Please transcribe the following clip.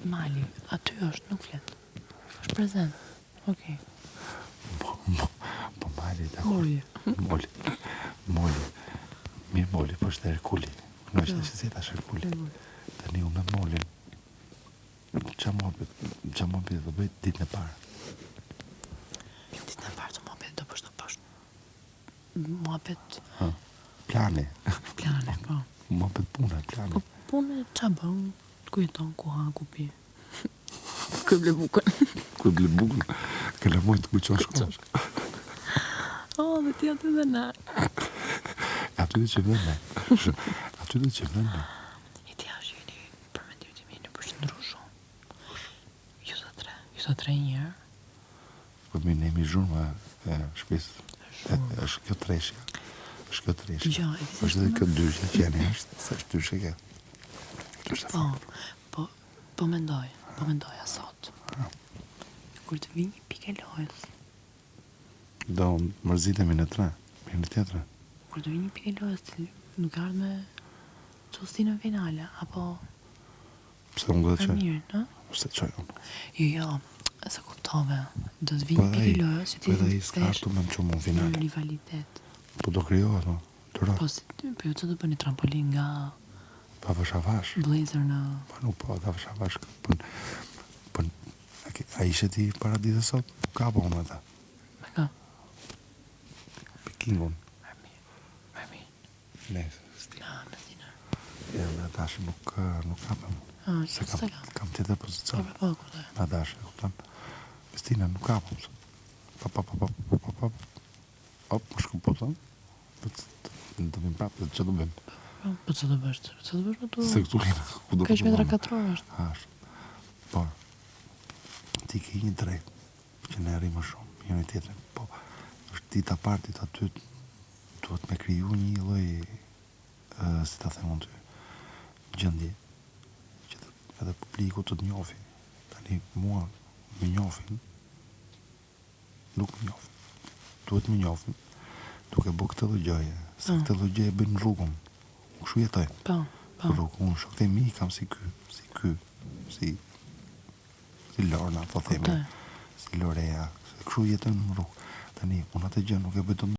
Mali, aty është, nuk flet. Është prezent. Okej. Po Mali, Moli. Moli. Mirë Moli, po është Herkuli. Në është që si ta është Herkuli. Tani unë me Molin. Qa mohabet do bëjt ditën e parë? Ditën e parë të mohabet do bësh të poshtë. Mohabet... Plane, po. mohabet puna, plane. Po punë qa bën? Ku jeton, ku ha, ku pi? Ku ble bukën? Ku ble bukën? Këlla mojtë ku qonë shkosh. Dhe ti aty dhe na. Aty dhe që vënë. Aty dhe që vënë. I ti ashtë jeni për mendim të mi në përshëndru shumë. Ju të tre njërë. Po mi ne mi zhurma shpis. është kjo treshja. Ja, është dhe kjo dyshja që janë është. Sa është dyshja kjo. Po mendoj asot. Kur të vi një pike lojës. Do mërzitemi në tre, mirë në tjetre. Kur të vi një pike lojës, nuk ardhë me qostin në finale, apo... Pse unë do të qoj? Mirë, në? Pse qoj unë? Jo, se kuptove, do të vi një pike lojës, që ti të stesh në finale. Rivalitet. Po do kryohet, no? Po ju që do bëni trampolin nga... Pa vëshavash. Blazer në... Po nuk po, da vëshavash. A ishe ti para ditë sot? Ka po unë ata? Me ka? Pekingun. Mermi. Ne, Stina. Ja, me Adashe nuk ka për mu. Se kam të të pozicion. Po, kërë. Me Adashe, kuptan. Stina nuk ka për mu. Op, më shku po të. Të vim prapë, që të vim. Po që të bësh? Që të bësh me tu? Se këtu lina. Ka që metra 4 është. Ashtë. Por, ti ke një drejt, që ne rrimë shumë, një tjetërin. Po, është dita partit aty, duhet me kriju një lloj, si ta them unë ty, gjendje, që edhe publiku të njofi. Tani, mua, më njofin, nuk më njofin. Duhet më njofin, duke bu këtë lëgjoje, se këtë lëgjoje bëjnë në rrugën. Unë shu jetoj. Po. Rrugën, unë shokte mi kam si Lorna, po themi, si Lorea, se këshu jetën në rrugë. Tani, unë atë gjë nuk e bëjtë